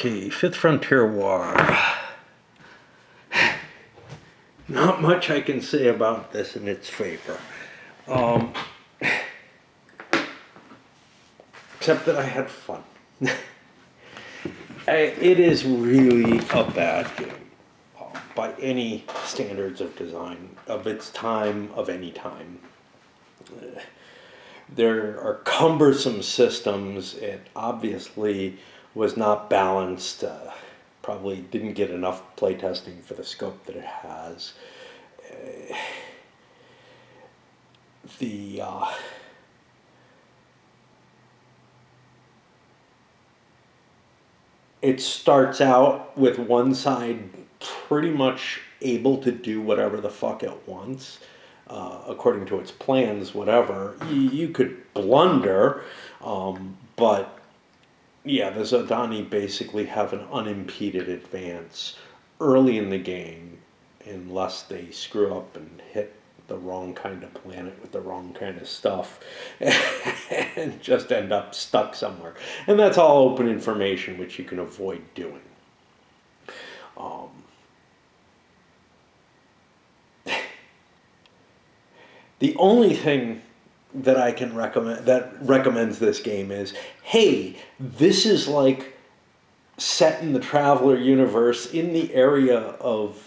Okay, Fifth Frontier War. Not much I can say about this in its favor. Except that I had fun. It is really a bad game by any standards of design, of its time, of any time. There are cumbersome systems. It obviously was not balanced. Probably didn't get enough playtesting for the scope that it has. It starts out with one side pretty much able to do whatever the fuck it wants, according to its plans, whatever. You could blunder, but yeah, the Zodani basically have an unimpeded advance early in the game, unless they screw up and hit the wrong kind of planet with the wrong kind of stuff and just end up stuck somewhere. And that's all open information, which you can avoid doing. The only thing that I can recommend that recommends this game is, hey, this is like set in the Traveler universe, in the area of,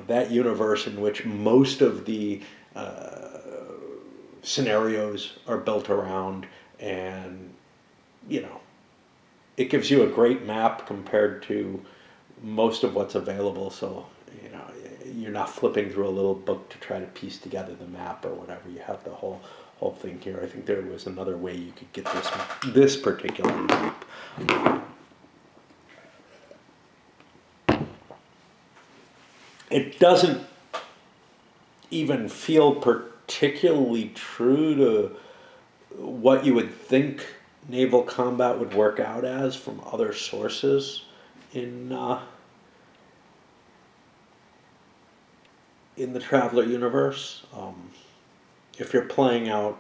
that universe in which most of the scenarios are built around, and it gives you a great map compared to most of what's available. So you're not flipping through a little book to try to piece together the map or whatever. You have the whole thing here. I think there was another way you could get this particular map. It doesn't even feel particularly true to what you would think naval combat would work out as from other sources in the Traveler universe. If you're playing out,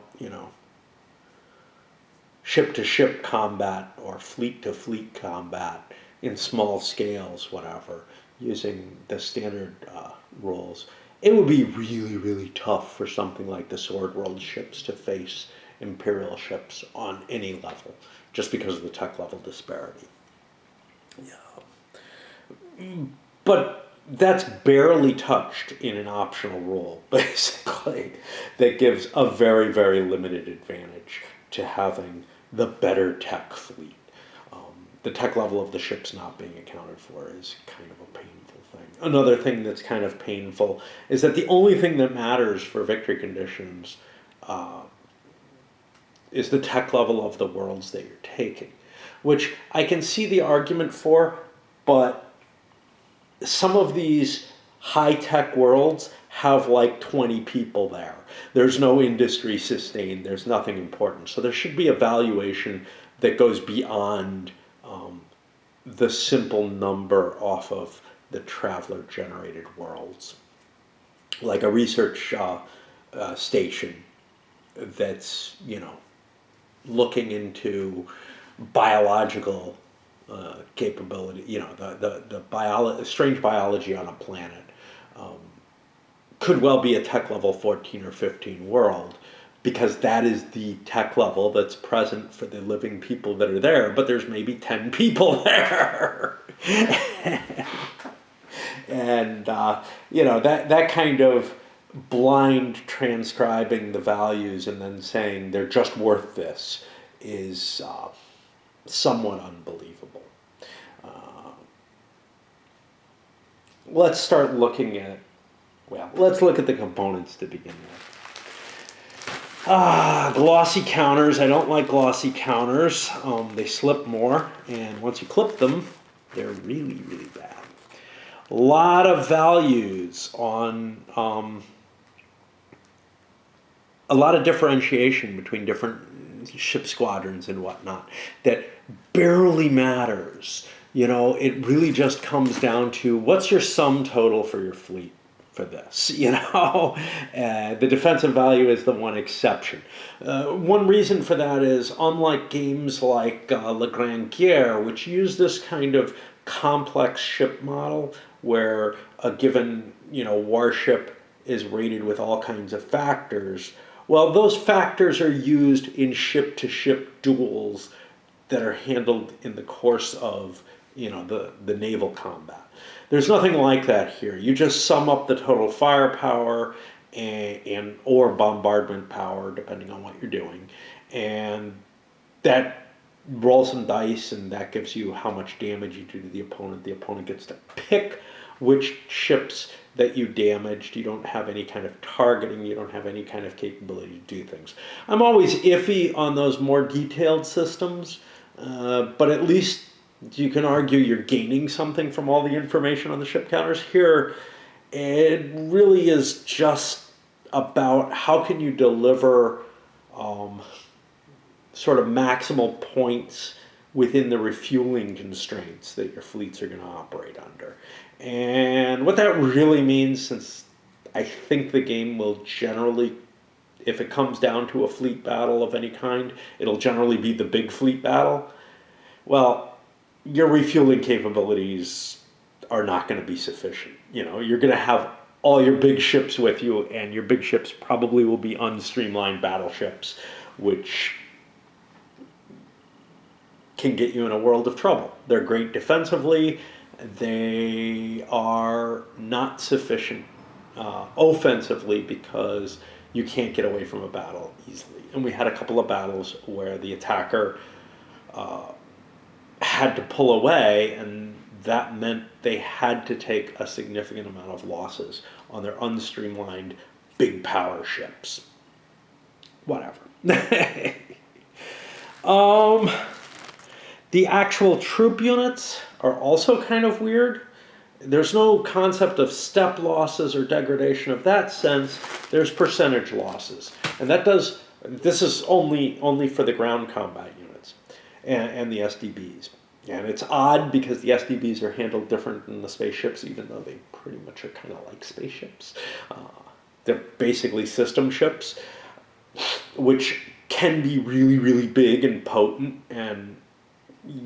ship-to-ship combat or fleet-to-fleet combat in small scales, whatever, using the standard rules, it would be really, really tough for something like the Sword World ships to face Imperial ships on any level, just because of the tech level disparity. Yeah. But that's barely touched in an optional rule, basically, that gives a very, very limited advantage to having the better tech fleet. The tech level of the ships not being accounted for is kind of a painful thing. Another thing that's kind of painful is that the only thing that matters for victory conditions is the tech level of the worlds that you're taking, which I can see the argument for, but some of these high-tech worlds have like 20 people there. There's no industry sustained. There's nothing important. So there should be a valuation that goes beyond the simple number off of the Traveler-generated worlds. Like a research station that's, looking into biological capability, the strange biology on a planet, could well be a tech level 14 or 15 world, because that is the tech level that's present for the living people that are there, but there's maybe 10 people there. And, that kind of blind transcribing the values and then saying they're just worth this is somewhat unbelievable. Let's start looking at, let's look at the components to begin with. Glossy counters. I don't like glossy counters. They slip more, and once you clip them, they're really, really bad. A lot of values on a lot of differentiation between different ship squadrons and whatnot that barely matters. It really just comes down to, what's your sum total for your fleet? for this, the defensive value is the one exception. One reason for that is, unlike games like La Grande Guerre, which use this kind of complex ship model where a given warship is rated with all kinds of factors, well, those factors are used in ship-to-ship duels that are handled in the course of the naval combat. There's nothing like that here. You just sum up the total firepower and or bombardment power, depending on what you're doing, and that roll some dice, and that gives you how much damage you do to the opponent. The opponent gets to pick which ships that you damaged. You don't have any kind of targeting. You don't have any kind of capability to do things. I'm always iffy on those more detailed systems, but at least you can argue you're gaining something from all the information on the ship counters. Here, it really is just about how can you deliver sort of maximal points within the refueling constraints that your fleets are going to operate under. And what that really means, since I think the game will generally, if it comes down to a fleet battle of any kind, it'll generally be the big fleet battle. Well, your refueling capabilities are not going to be sufficient. You're going to have all your big ships with you, and your big ships probably will be unstreamlined battleships, which can get you in a world of trouble. They're great defensively. They are not sufficient offensively because you can't get away from a battle easily. And we had a couple of battles where the attacker had to pull away, and that meant they had to take a significant amount of losses on their unstreamlined big power ships. Whatever. The actual troop units are also kind of weird. There's no concept of step losses or degradation of that sense. There's percentage losses. And this is only for the ground combat units and the SDBs. And it's odd because the SDBs are handled different than the spaceships, even though they pretty much are kind of like spaceships. They're basically system ships, which can be really, really big and potent, and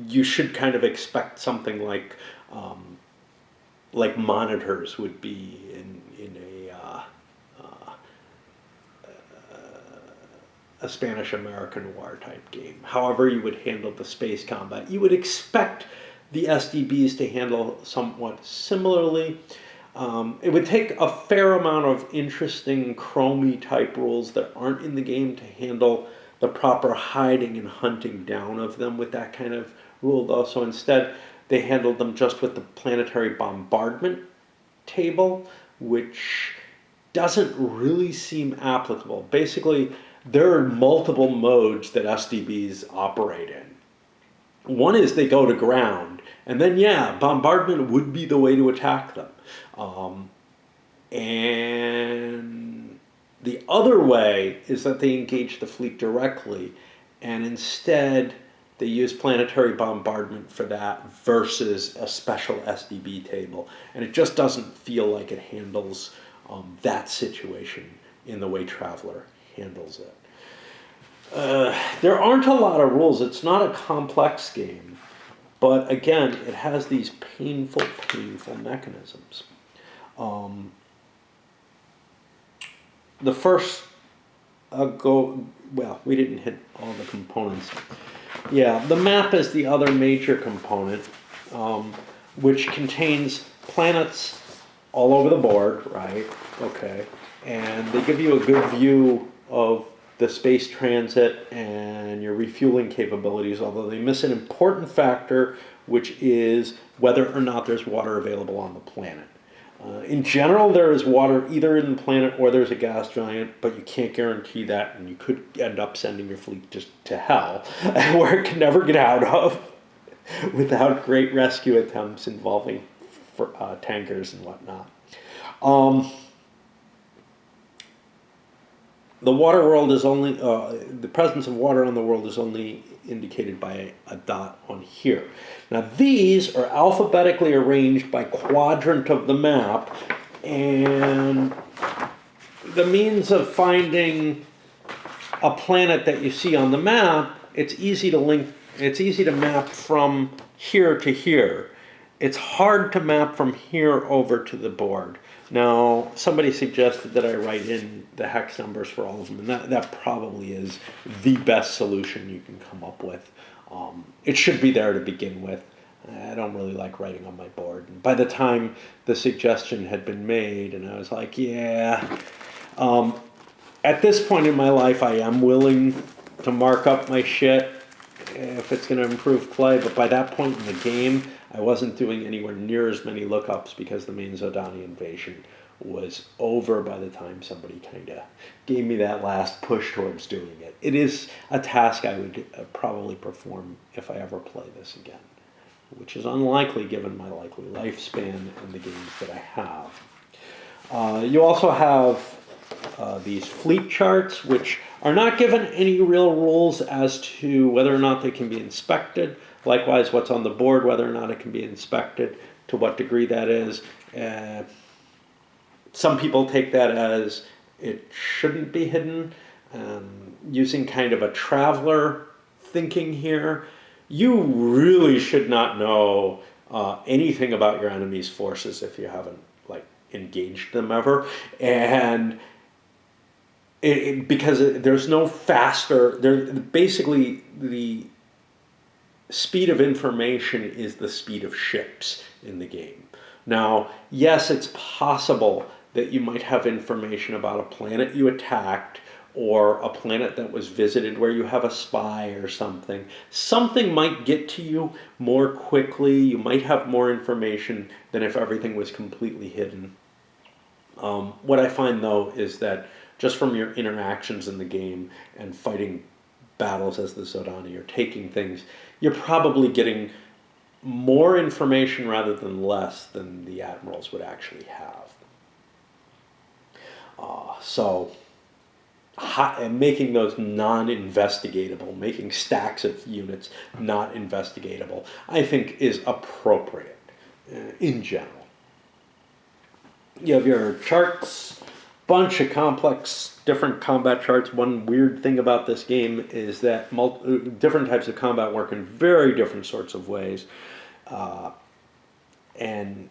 you should kind of expect something like monitors would be in a Spanish-American war type game. However you would handle the space combat, you would expect the SDBs to handle somewhat similarly. It would take a fair amount of interesting chromey type rules that aren't in the game to handle the proper hiding and hunting down of them with that kind of rule, though. So instead, they handled them just with the planetary bombardment table, which doesn't really seem applicable. Basically, there are multiple modes that SDBs operate in. One is they go to ground, and then, bombardment would be the way to attack them. And the other way is that they engage the fleet directly, and instead they use planetary bombardment for that versus a special SDB table. And it just doesn't feel like it handles that situation in the way Traveller handles it. There aren't a lot of rules. It's not a complex game. But again, it has these painful mechanisms. The first we didn't hit all the components. Yeah, the map is the other major component, which contains planets all over the board, right? Okay. And they give you a good view of the space transit and your refueling capabilities, although they miss an important factor, which is whether or not there's water available on the planet. In general, there is water either in the planet or there's a gas giant, but you can't guarantee that, and you could end up sending your fleet just to hell, where it can never get out of without great rescue attempts involving tankers and whatnot. The water world is only, the presence of water on the world is only indicated by a dot on here. Now these are alphabetically arranged by quadrant of the map, And the means of finding a planet that you see on the map, it's easy to map from here to here. It's hard to map from here over to the board. Now, somebody suggested that I write in the hex numbers for all of them, and that probably is the best solution you can come up with. It should be there to begin with. I don't really like writing on my board. And by the time the suggestion had been made, and I was like, yeah. At this point in my life, I am willing to mark up my shit if it's going to improve play, but by that point in the game, I wasn't doing anywhere near as many lookups because the main Zodani invasion was over by the time somebody kind of gave me that last push towards doing it. It is a task I would probably perform if I ever play this again, which is unlikely given my likely lifespan and the games that I have. You also have these fleet charts, which are not given any real rules as to whether or not they can be inspected. Likewise, what's on the board, whether or not it can be inspected, to what degree that is. Some people take that as it shouldn't be hidden. Using kind of a traveler thinking here, you really should not know anything about your enemy's forces if you haven't engaged them ever. And because there's no faster, basically the speed of information is the speed of ships in the game. Now, yes, it's possible that you might have information about a planet you attacked or a planet that was visited where you have a spy or something. Something might get to you more quickly. You might have more information than if everything was completely hidden. What I find, though, is that just from your interactions in the game and fighting battles as the Zodani or taking things, you're probably getting more information rather than less than the admirals would actually have. And making those non-investigatable, making stacks of units not investigatable, I think is appropriate in general. You have your charts, bunch of complex different combat charts. One weird thing about this game is that different types of combat work in very different sorts of ways. And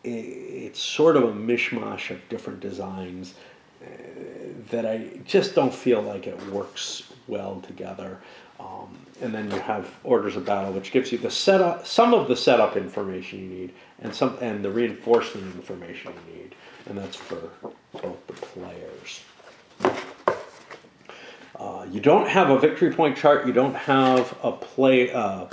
it's sort of a mishmash of different designs that I just don't feel like it works well together. And then you have orders of battle, which gives you the setup, some of the setup information you need, and the reinforcement information you need, and that's for both the players. You don't have a victory point chart. You don't have a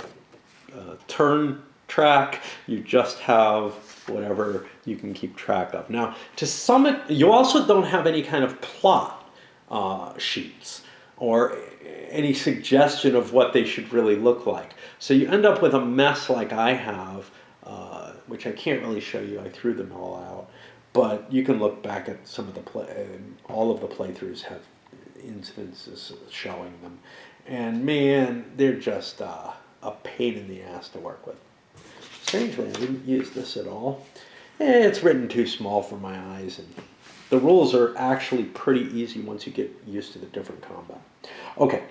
turn track. You just have whatever you can keep track of. Now, to some, you also don't have any kind of plot sheets or any suggestion of what they should really look like. So you end up with a mess like I have, which I can't really show you. I threw them all out. But you can look back at some of all of the playthroughs have instances showing them. And man, they're just a pain in the ass to work with. Strangely, I didn't use this at all. It's written too small for my eyes, and the rules are actually pretty easy once you get used to the different combat. Okay,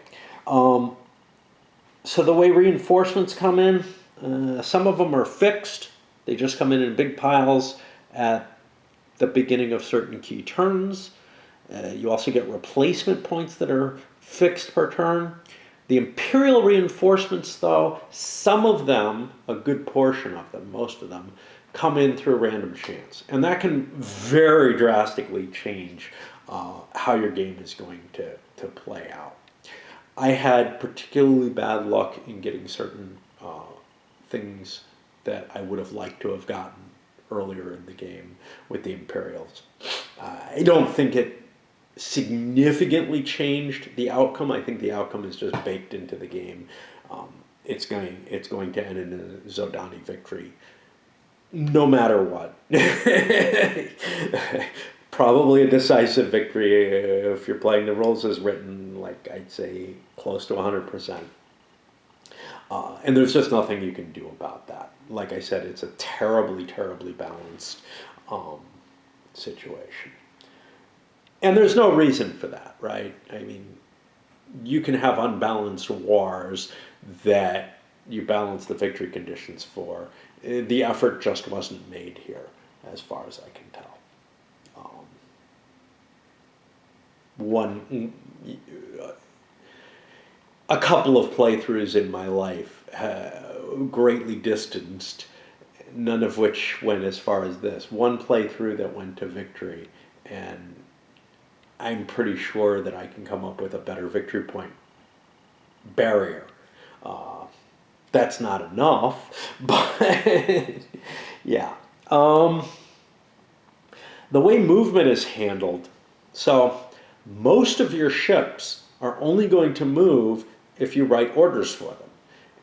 so the way reinforcements come in, some of them are fixed. They just come in big piles at the beginning of certain key turns. You also get replacement points that are fixed per turn. The Imperial reinforcements, though, some of them, a good portion of them, most of them, come in through random chance. And that can very drastically change how your game is going to play out. I had particularly bad luck in getting certain things that I would have liked to have gotten earlier in the game with the Imperials. I don't think it significantly changed the outcome. I think the outcome is just baked into the game. It's going to end in a Zodani victory, no matter what. Probably a decisive victory if you're playing the rules as written, like I'd say close to 100%. And there's just nothing you can do about that. Like I said, it's a terribly, terribly balanced um, situation. And there's no reason for that, right? I mean, you can have unbalanced wars that you balance the victory conditions for. The effort just wasn't made here, as far as I can tell. One, a couple of playthroughs in my life, greatly distanced, none of which went as far as this. One playthrough that went to victory, and I'm pretty sure that I can come up with a better victory point barrier. That's not enough, but yeah. The way movement is handled, so most of your ships are only going to move if you write orders for them.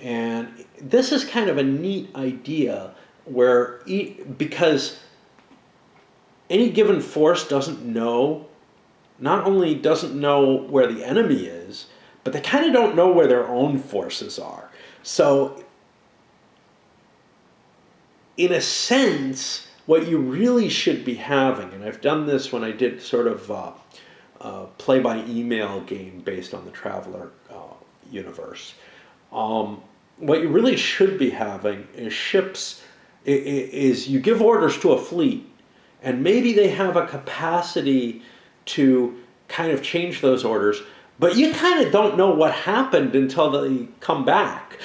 And this is kind of a neat idea where, because any given force doesn't know, not only doesn't know where the enemy is, but they kind of don't know where their own forces are. So, in a sense, what you really should be having, and I've done this when I did sort of play-by-email game based on the Traveler universe. What you really should be having is ships, is you give orders to a fleet, and maybe they have a capacity to kind of change those orders, but you kind of don't know what happened until they come back,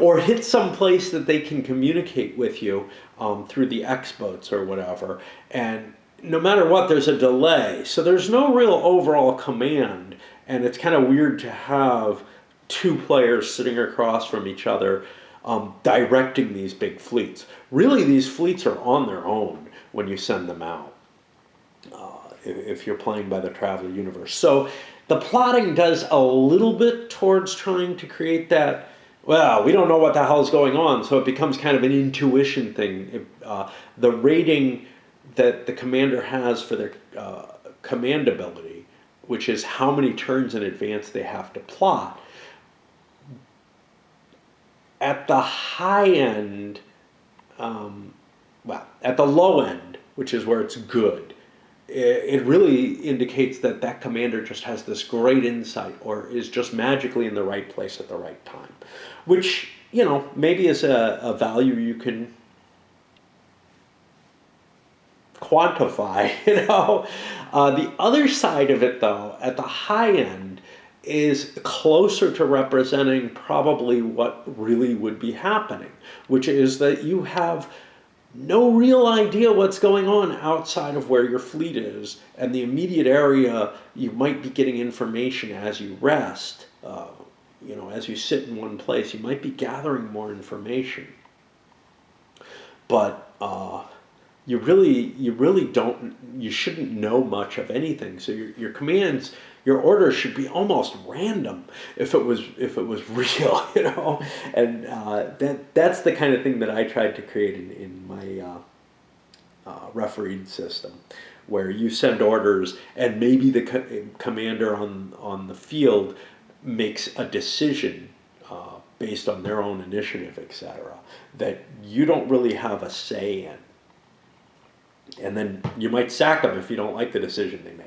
or hit some place that they can communicate with you through the X-boats or whatever. And no matter what, there's a delay. So there's no real overall command, and it's kind of weird to have two players sitting across from each other directing these big fleets. Really, these fleets are on their own when you send them out, if you're playing by the Traveler universe. So the plotting does a little bit towards trying to create that, well, we don't know what the hell is going on, so it becomes kind of an intuition thing. The rating that the commander has for their command ability, which is how many turns in advance they have to plot, at the high end, at the low end, which is where it's good, it really indicates that that commander just has this great insight or is just magically in the right place at the right time, which, maybe is a value you can quantify. The other side of it, though, at the high end, is closer to representing probably what really would be happening, which is that you have no real idea what's going on outside of where your fleet is, and the immediate area, you might be getting information as you rest. As you sit in one place, you might be gathering more information. But you shouldn't know much of anything. So your commands, your orders should be almost random if it was real, And that's the kind of thing that I tried to create in my refereed system, where you send orders and maybe the commander on the field makes a decision based on their own initiative, etc., that you don't really have a say in. And then you might sack them if you don't like the decision they made.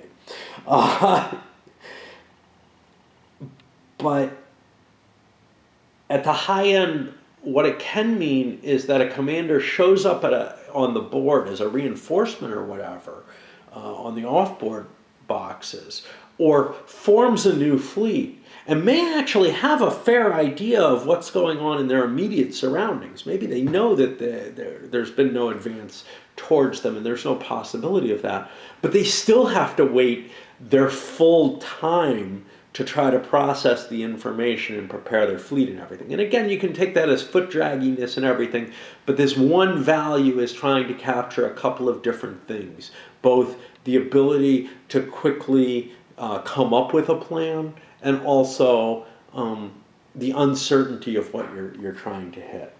But at the high end, what it can mean is that a commander shows up on the board as a reinforcement or whatever, on the off-board boxes, or forms a new fleet, and may actually have a fair idea of what's going on in their immediate surroundings. Maybe they know that there's been no advance towards them and there's no possibility of that, but they still have to wait their full time to try to process the information and prepare their fleet and everything. And again, you can take that as foot dragginess and everything, but this one value is trying to capture a couple of different things, both the ability to quickly come up with a plan, and also the uncertainty of what you're trying to hit.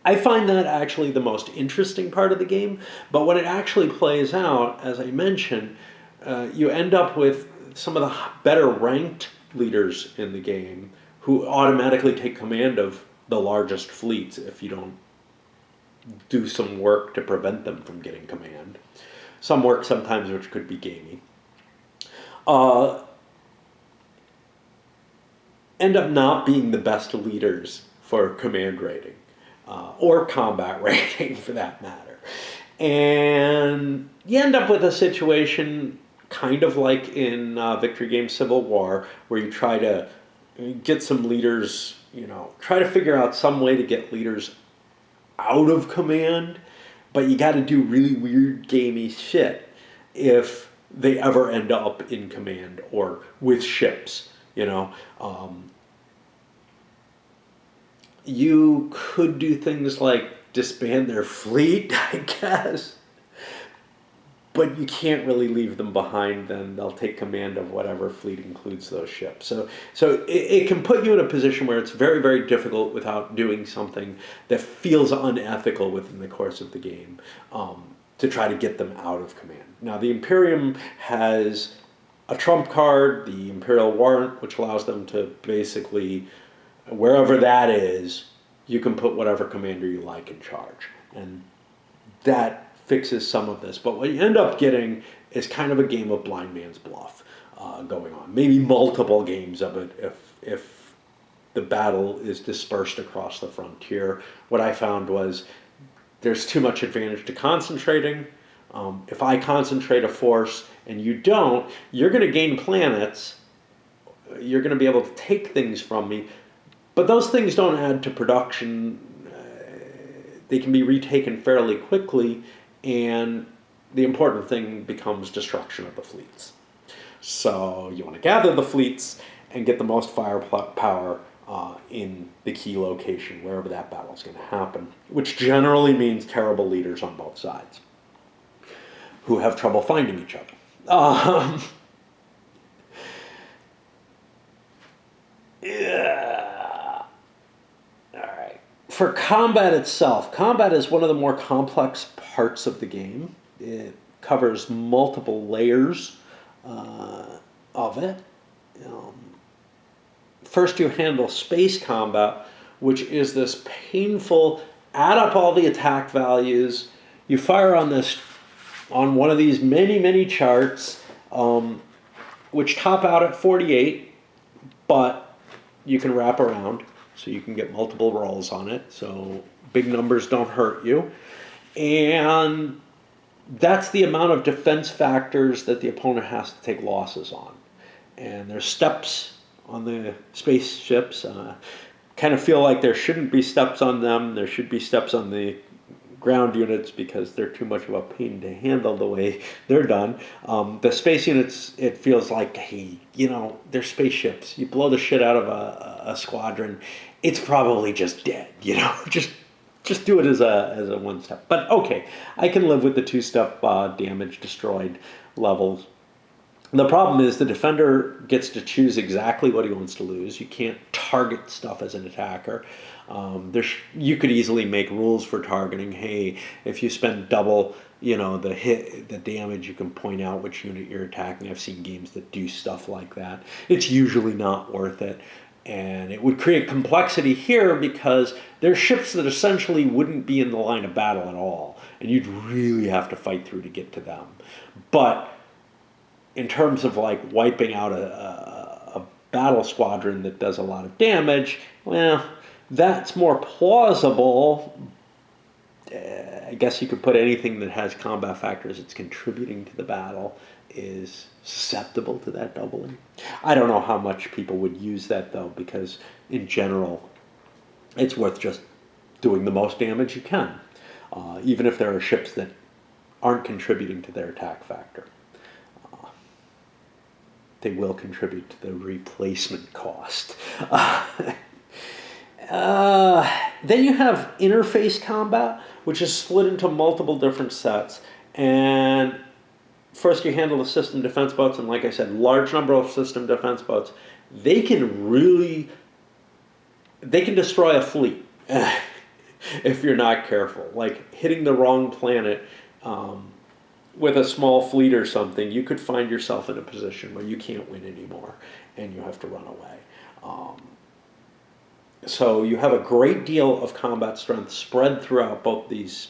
I find that actually the most interesting part of the game, but when it actually plays out, as I mentioned, you end up with some of the better ranked leaders in the game who automatically take command of the largest fleets if you don't do some work to prevent them from getting command. Some work sometimes which could be gamey. Uh, End up not being the best leaders for command rating or combat rating for that matter. And you end up with a situation kind of like in Victory Game Civil War, where you try to get some leaders, try to figure out some way to get leaders out of command, but you got to do really weird gamey shit if they ever end up in command or with ships, you could do things like disband their fleet, I guess. But you can't really leave them behind. Then they'll take command of whatever fleet includes those ships. So it can put you in a position where it's very, very difficult without doing something that feels unethical within the course of the game to try to get them out of command. Now, the Imperium has a trump card, the Imperial Warrant, which allows them to basically, wherever that is, you can put whatever commander you like in charge. And that fixes some of this. But what you end up getting is kind of a game of blind man's bluff going on. Maybe multiple games of it if the battle is dispersed across the frontier. What I found was there's too much advantage to concentrating. If I concentrate a force and you don't, you're going to gain planets. You're going to be able to take things from me. But those things don't add to production. They can be retaken fairly quickly, and the important thing becomes destruction of the fleets. So you want to gather the fleets and get the most firepower in the key location, wherever that battle is going to happen, which generally means terrible leaders on both sides who have trouble finding each other. Yeah. All right. For combat itself, combat is one of the more complex parts of the game. It covers multiple layers of it. First, you handle space combat, which is this painful, add up all the attack values. You fire on one of these many, many charts, which top out at 48, but you can wrap around, so you can get multiple rolls on it, so big numbers don't hurt you. And that's the amount of defense factors that the opponent has to take losses on. And there's steps on the spaceships. Kind of feel like there shouldn't be steps on them. There should be steps on the ground units because they're too much of a pain to handle the way they're done. The space units, it feels like, hey, they're spaceships. You blow the shit out of a squadron, it's probably just dead. Just do it as a one step. But okay, I can live with the two-step damage destroyed levels. The problem is the defender gets to choose exactly what he wants to lose. You can't target stuff as an attacker. You could easily make rules for targeting. Hey, if you spend double, the damage, you can point out which unit you're attacking. I've seen games that do stuff like that. It's usually not worth it. And it would create complexity here because there's ships that essentially wouldn't be in the line of battle at all. And you'd really have to fight through to get to them. But in terms of like wiping out a battle squadron that does a lot of damage, well, that's more plausible. I guess you could put anything that has combat factors that's contributing to the battle is susceptible to that doubling. I don't know how much people would use that though, because in general, it's worth just doing the most damage you can, even if there are ships that aren't contributing to their attack factor. They will contribute to the replacement cost. Then you have interface combat, which is split into multiple different sets. And first you handle the system defense boats, and like I said, large number of system defense boats. They can destroy a fleet if you're not careful. Like hitting the wrong planet with a small fleet or something, you could find yourself in a position where you can't win anymore and you have to run away. So you have a great deal of combat strength spread throughout both these,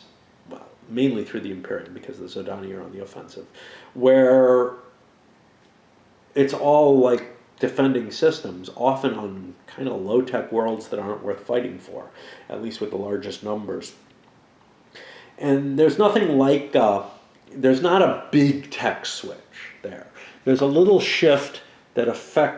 well, mainly through the Imperium because the Zodani are on the offensive, where it's all like defending systems, often on kind of low-tech worlds that aren't worth fighting for, at least with the largest numbers. And there's nothing like, there's not a big tech switch there. There's a little shift that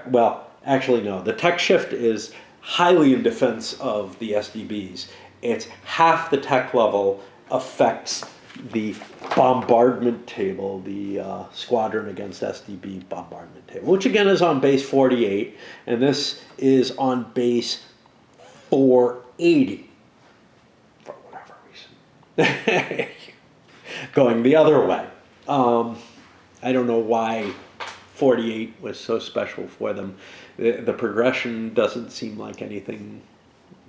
well, actually no, the tech shift is highly in defense of the SDBs. It's half the tech level affects the bombardment table, the squadron against SDB bombardment table, which again is on base 48, and this is on base 480 for whatever reason. Going the other way. I don't know why 48 was so special for them. The progression doesn't seem like anything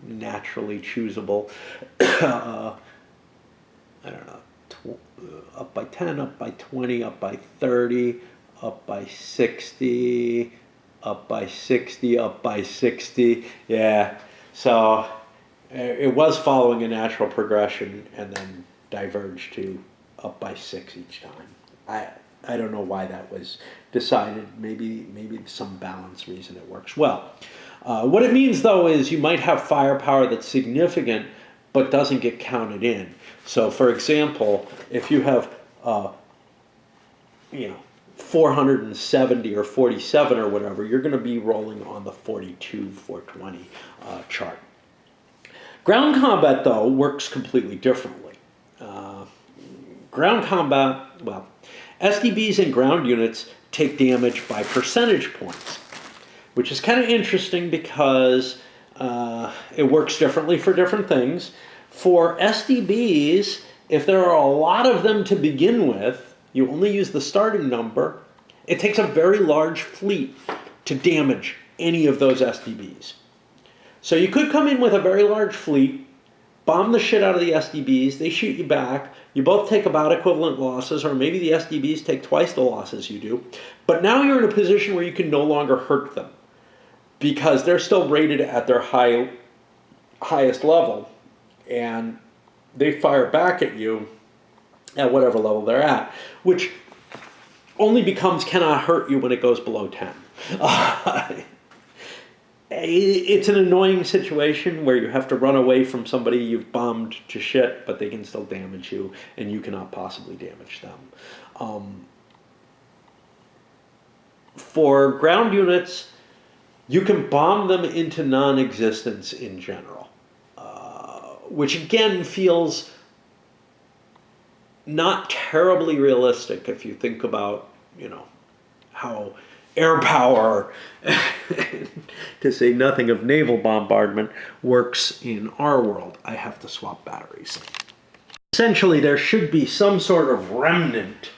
naturally choosable. I don't know, up by 10, up by 20, up by 30, up by 60, up by 60, up by 60. Yeah, so it was following a natural progression and then diverged to up by 6 each time. I don't know why that was decided. Maybe some balance reason it works well. What it means though is you might have firepower that's significant but doesn't get counted in. So for example, if you have 470 or 47 or whatever, you're going to be rolling on the 42, 420 chart. Ground combat, though, works completely differently. Ground combat, well, SDBs and ground units take damage by percentage points, which is kind of interesting because it works differently for different things. For SDBs, if there are a lot of them to begin with, you only use the starting number, it takes a very large fleet to damage any of those SDBs. So you could come in with a very large fleet, bomb the shit out of the SDBs, they shoot you back, you both take about equivalent losses, or maybe the SDBs take twice the losses you do, but now you're in a position where you can no longer hurt them because they're still rated at their highest level, and they fire back at you at whatever level they're at, which only becomes cannot hurt you when it goes below 10. It's an annoying situation where you have to run away from somebody you've bombed to shit, but they can still damage you, and you cannot possibly damage them. For ground units, you can bomb them into non-existence in general, which again feels not terribly realistic if you think about, how air power, to say nothing of naval bombardment, works in our world. I have to swap batteries. Essentially, there should be some sort of remnant,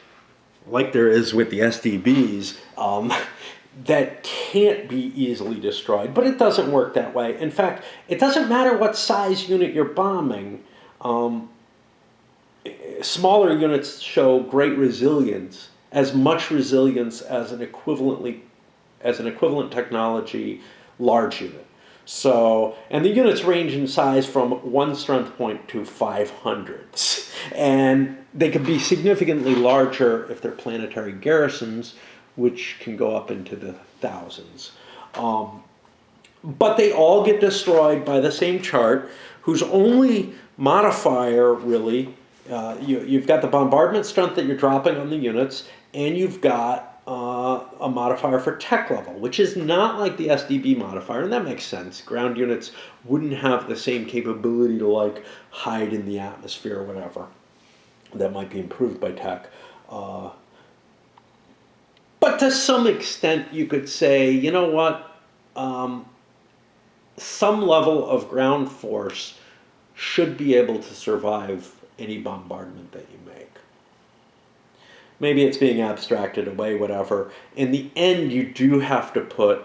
like there is with the SDBs, that can't be easily destroyed, but it doesn't work that way. In fact, it doesn't matter what size unit you're bombing. Smaller units show great resilience, as much resilience as an equivalent technology large unit. So, and the units range in size from 1 strength point to 500s. And they can be significantly larger if they're planetary garrisons, which can go up into the thousands. But they all get destroyed by the same chart, whose only modifier, really, you've got the bombardment strength that you're dropping on the units, and you've got a modifier for tech level, which is not like the SDB modifier, and that makes sense. Ground units wouldn't have the same capability to like hide in the atmosphere or whatever. That might be improved by tech. But to some extent, you could say, you know what? Some level of ground force should be able to survive any bombardment that you make. Maybe it's being abstracted away, whatever. In the end, you do have to put,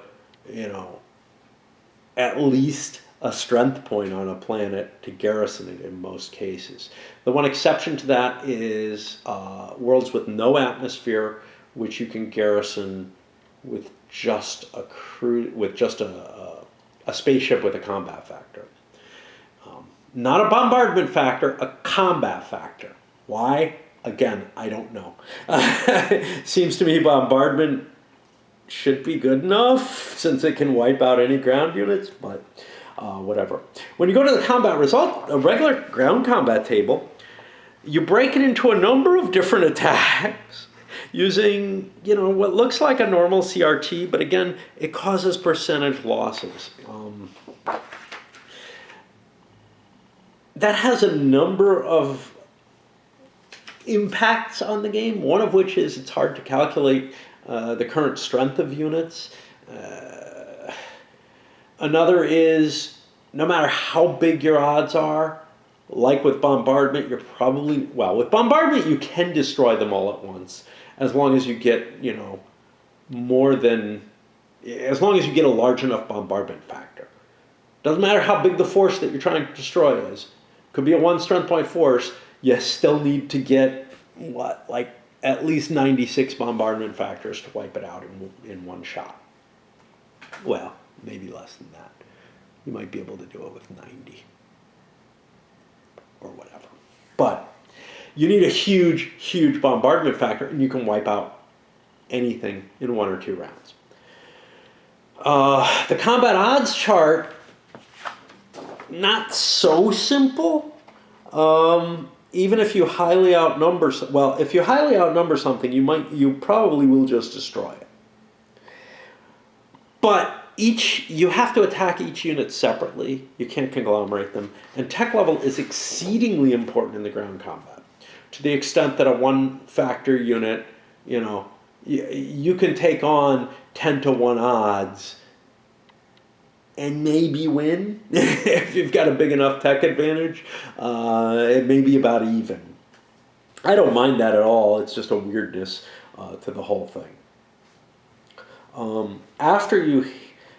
at least a strength point on a planet to garrison it in most cases. The one exception to that is worlds with no atmosphere, which you can garrison with just a a spaceship with a combat factor. Not a bombardment factor, a combat factor. Why? Again, I don't know. Seems to me bombardment should be good enough since it can wipe out any ground units, but whatever. When you go to the combat result, a regular ground combat table, you break it into a number of different attacks using, what looks like a normal CRT, but again, it causes percentage losses. That has a number of impacts on the game, one of which is it's hard to calculate the current strength of units. Another is no matter how big your odds are, like with bombardment, with bombardment you can destroy them all at once as long as you get, as long as you get a large enough bombardment factor. Doesn't matter how big the force that you're trying to destroy is. Could be a 1 strength point force. You still need to get, at least 96 bombardment factors to wipe it out in one shot. Well, maybe less than that. You might be able to do it with 90 or whatever. But you need a huge, huge bombardment factor, and you can wipe out anything in 1 or 2 rounds. The combat odds chart, not so simple. Even if you highly outnumber, if you highly outnumber something, you probably will just destroy it. But you have to attack each unit separately. You can't conglomerate them. And tech level is exceedingly important in the ground combat, to the extent that a 1-factor unit, you can take on 10-to-1 odds and maybe win if you've got a big enough tech advantage. It may be about even. I don't mind that at all. It's just a weirdness to the whole thing.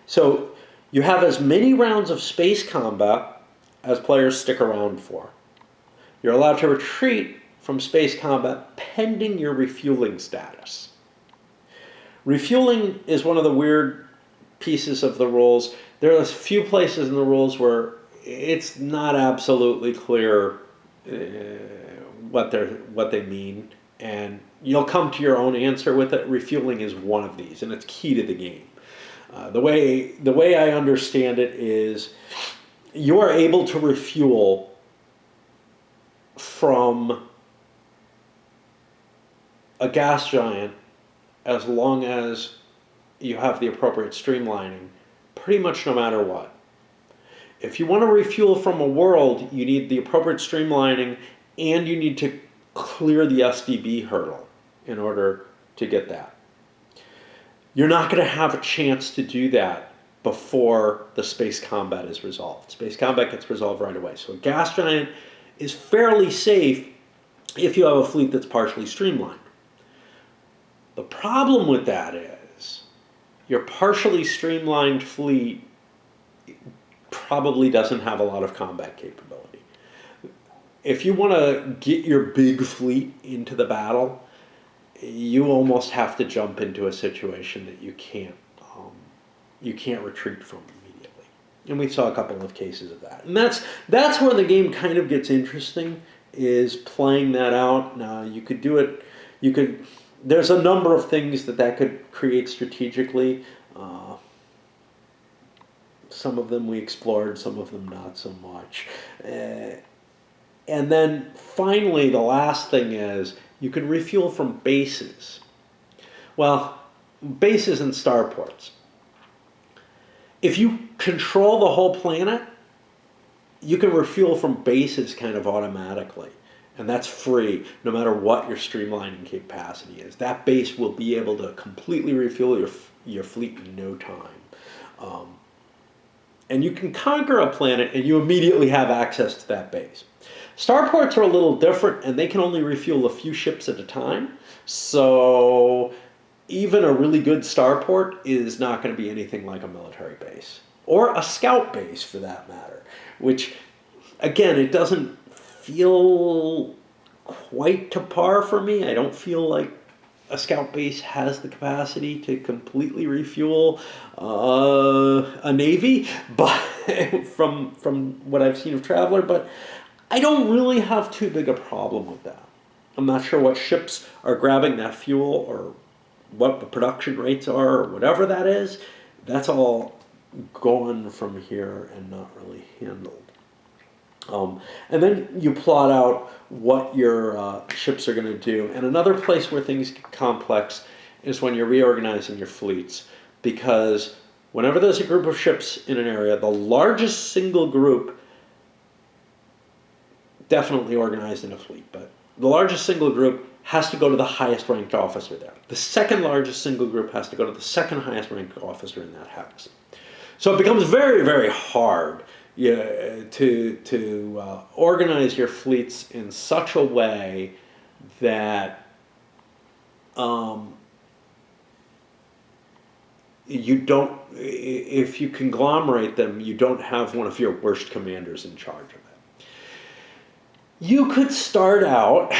So you have as many rounds of space combat as players stick around for. You're allowed to retreat from space combat pending your refueling status. Refueling is one of the weird pieces of the rules. There are a few places in the rules where it's not absolutely clear what they mean, and you'll come to your own answer with it. Refueling is one of these, and it's key to the game. The way I understand it is you are able to refuel from a gas giant as long as you have the appropriate streamlining, pretty much no matter what. If you want to refuel from a world, you need the appropriate streamlining, and you need to clear the SDB hurdle in order to get that. You're not going to have a chance to do that before the space combat is resolved. Space combat gets resolved right away. So a gas giant is fairly safe if you have a fleet that's partially streamlined. The problem with that is your partially streamlined fleet probably doesn't have a lot of combat capability. If you want to get your big fleet into the battle, you almost have to jump into a situation that you can't retreat from immediately. And we saw a couple of cases of that. And that's where the game kind of gets interesting, is playing that out. Now, you could do it, there's a number of things that could create strategically. Some of them we explored, some of them not so much. And then finally, the last thing is you can refuel from bases. Well, bases and starports. If you control the whole planet, you can refuel from bases kind of automatically. And that's free, no matter what your streamlining capacity is. That base will be able to completely refuel your fleet in no time. And you can conquer a planet and you immediately have access to that base. Starports are a little different, and they can only refuel a few ships at a time. So even a really good starport is not going to be anything like a military base. Or a scout base, for that matter. Which, again, it doesn't feel quite to par for me. I don't feel like a scout base has the capacity to completely refuel a navy, but from what I've seen of Traveller, but I don't really have too big a problem with that. I'm not sure what ships are grabbing that fuel or what the production rates are or whatever that is. That's all gone from here and not really handled. And then you plot out what your ships are going to do. And another place where things get complex is when you're reorganizing your fleets. Because whenever there's a group of ships in an area, the largest single group, definitely organized in a fleet, but the largest single group has to go to the highest ranked officer there. The second largest single group has to go to the second highest ranked officer in that house. So it becomes very, very hard to organize your fleets in such a way that you don't, if you conglomerate them, you don't have one of your worst commanders in charge of it. You could start out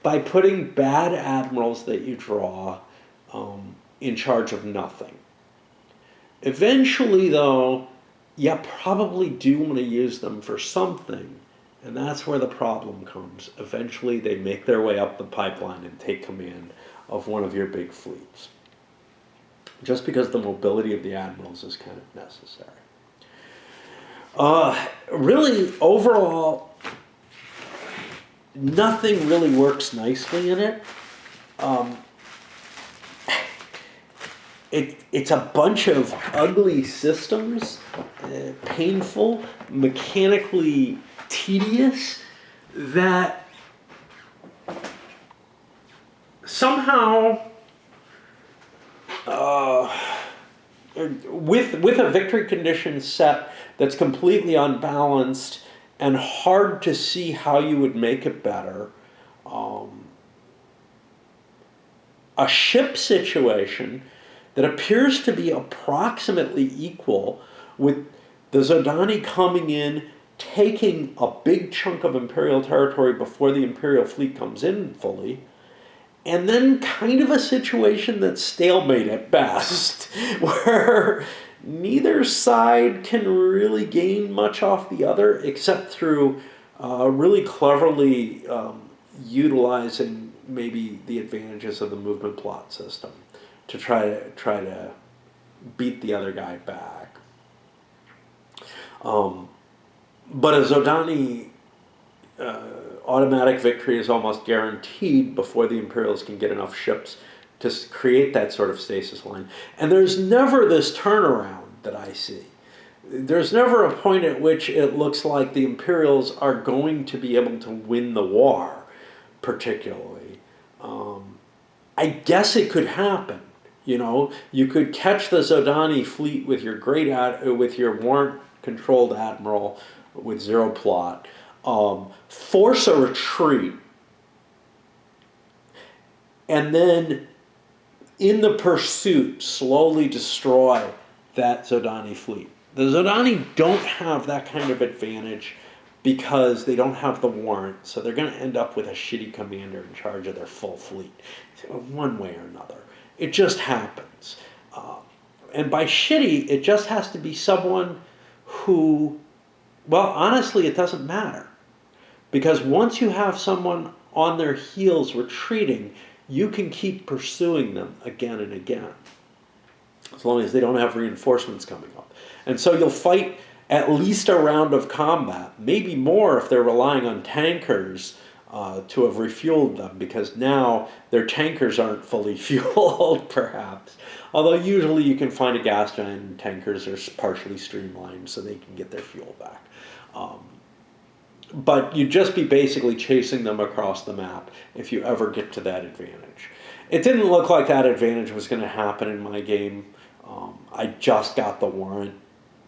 by putting bad admirals that you draw in charge of nothing. Eventually, though, you probably do want to use them for something, and that's where the problem comes. Eventually, they make their way up the pipeline and take command of one of your big fleets, just because the mobility of the admirals is kind of necessary. Really, overall, nothing really works nicely in it. It's a bunch of ugly systems, painful, mechanically tedious, that somehow, with a victory condition set that's completely unbalanced and hard to see how you would make it better, a ship situation that appears to be approximately equal, with the Zodani coming in, taking a big chunk of Imperial territory before the Imperial fleet comes in fully, and then kind of a situation that's stalemate at best, where neither side can really gain much off the other, except through really cleverly utilizing maybe the advantages of the movement plot system to try to beat the other guy back. But a Zodani automatic victory is almost guaranteed before the Imperials can get enough ships to create that sort of stasis line. And there's never this turnaround that I see. There's never a point at which it looks like the Imperials are going to be able to win the war, particularly. I guess it could happen. You know, you could catch the Zodani fleet with your with your warrant-controlled admiral with zero plot, force a retreat, and then in the pursuit slowly destroy that Zodani fleet. The Zodani don't have that kind of advantage because they don't have the warrant, so they're going to end up with a shitty commander in charge of their full fleet, one way or another. It just happens. And by shitty, it just has to be someone who, well, honestly, it doesn't matter. Because once you have someone on their heels retreating, you can keep pursuing them again and again, as long as they don't have reinforcements coming up. And so you'll fight at least a round of combat, maybe more if they're relying on tankers to have refueled them, because now their tankers aren't fully fueled, perhaps. Although usually you can find a gas giant and tankers are partially streamlined so they can get their fuel back. But you'd just be basically chasing them across the map if you ever get to that advantage. It didn't look like that advantage was going to happen in my game. I just got the warrant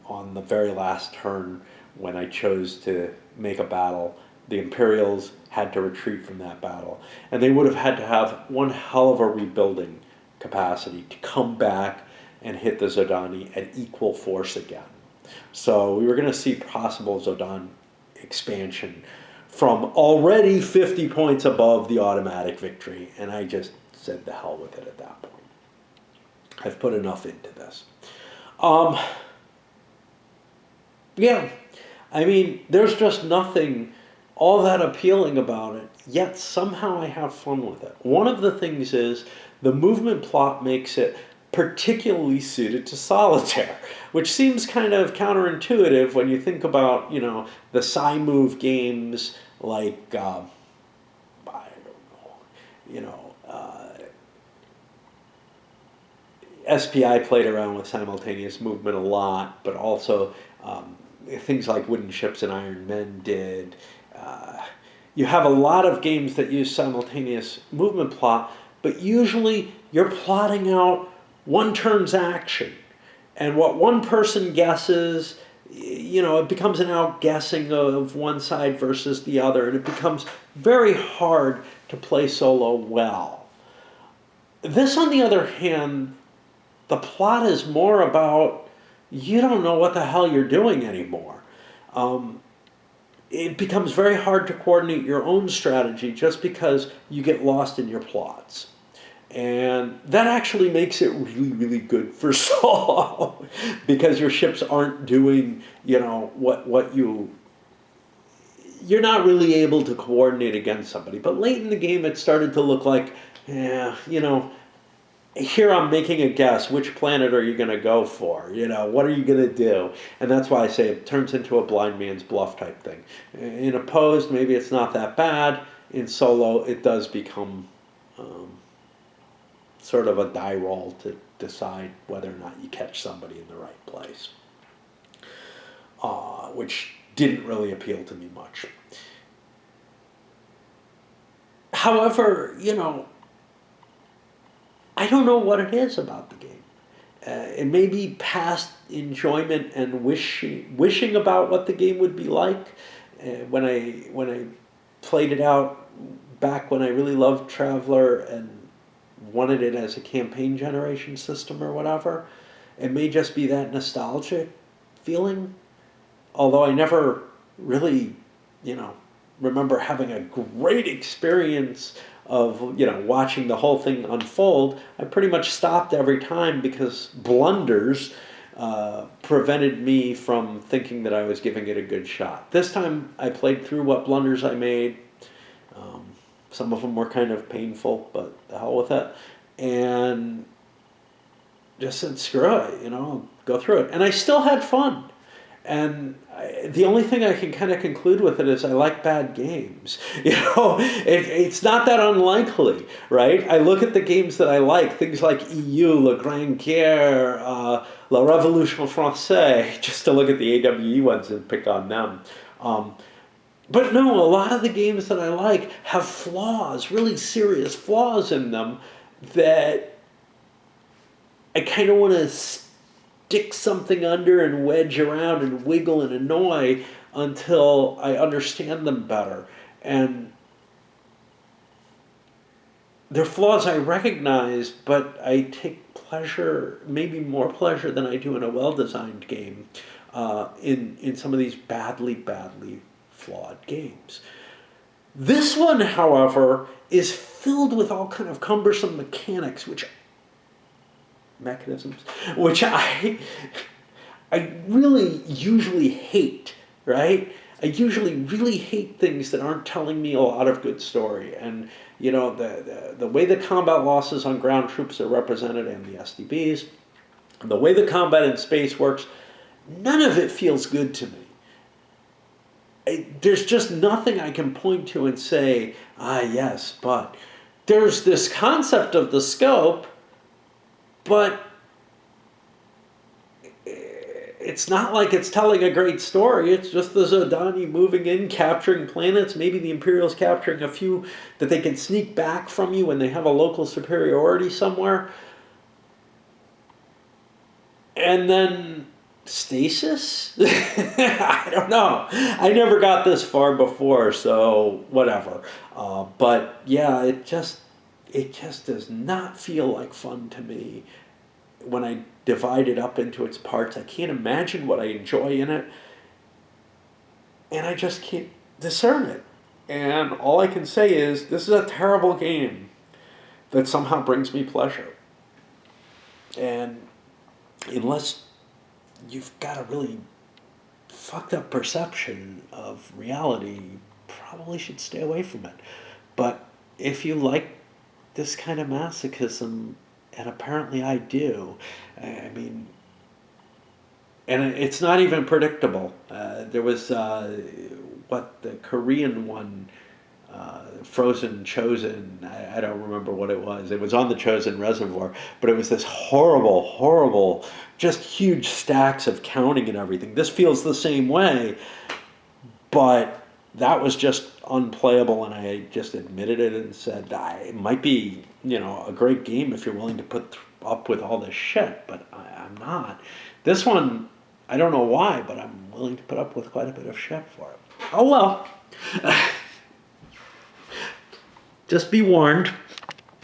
on the very last turn when I chose to make a battle. The Imperials had to retreat from that battle. And they would have had to have one hell of a rebuilding capacity to come back and hit the Zodani at equal force again. So we were going to see possible Zodan expansion from already 50 points above the automatic victory, and I just said the hell with it at that point. I've put enough into this. Um, yeah, I mean, there's just nothing all that appealing about it, yet somehow I have fun with it. One of the things is the movement plot makes it particularly suited to solitaire, which seems kind of counterintuitive when you think about, the sci-move games like, I don't know, SPI played around with simultaneous movement a lot, but also things like Wooden Ships and Iron Men did. You have a lot of games that use simultaneous movement plot, but usually you're plotting out one turn's action. And what one person guesses, it becomes an outguessing of one side versus the other, and it becomes very hard to play solo well. This, on the other hand, the plot is more about you don't know what the hell you're doing anymore. It becomes very hard to coordinate your own strategy just because you get lost in your plots. And that actually makes it really, really good for solo because your ships aren't doing, what you're not really able to coordinate against somebody. But late in the game, it started to look like, here I'm making a guess. Which planet are you going to go for? What are you going to do? And that's why I say it turns into a blind man's bluff type thing. In opposed, maybe it's not that bad. In solo, it does become sort of a die roll to decide whether or not you catch somebody in the right place, which didn't really appeal to me much. However, I don't know what it is about the game. It may be past enjoyment and wishing about what the game would be like. When I played it out back when I really loved Traveller and wanted it as a campaign generation system or whatever, it may just be that nostalgic feeling. Although I never really, remember having a great experience of watching the whole thing unfold. I pretty much stopped every time because blunders prevented me from thinking that I was giving it a good shot. This time I played through what blunders I made. Some of them were kind of painful, but the hell with it. And just said, screw it, go through it. And I still had fun. And the only thing I can kind of conclude with it is I like bad games. It's not that unlikely, right? I look at the games that I like, things like EU, Le Grand Guerre, La Révolution Française, just to look at the AWE ones and pick on them. But no, a lot of the games that I like have flaws, really serious flaws in them that I kind of want to stick something under and wedge around and wiggle and annoy until I understand them better. And they're flaws I recognize, but I take pleasure, maybe more pleasure than I do in a well-designed game, in some of these badly flawed games. This one, however, is filled with all kind of cumbersome mechanisms, which I really usually hate, right? I usually really hate things that aren't telling me a lot of good story. And, the way the combat losses on ground troops are represented and the SDBs, the way the combat in space works, none of it feels good to me. There's just nothing I can point to and say, yes, but there's this concept of the scope, but it's not like it's telling a great story. It's just the Zodani moving in, capturing planets. Maybe the Imperials capturing a few that they can sneak back from you when they have a local superiority somewhere. And then stasis? I don't know. I never got this far before, so whatever. But yeah, it just does not feel like fun to me when I divide it up into its parts. I can't imagine what I enjoy in it, and I just can't discern it. And all I can say is, this is a terrible game that somehow brings me pleasure. And unless you've got a really fucked up perception of reality, you probably should stay away from it. But if you like this kind of masochism, and apparently I do, I mean, and it's not even predictable. There was what the Korean one, Frozen Chosen. I don't remember what it was. It was on the Chosen Reservoir, but it was this horrible, horrible, just huge stacks of counting and everything. This feels the same way, but that was just unplayable, and I just admitted it and said, it might be, a great game if you're willing to put up with all this shit, but I'm not. This one, I don't know why, but I'm willing to put up with quite a bit of shit for it. Oh well. Just be warned.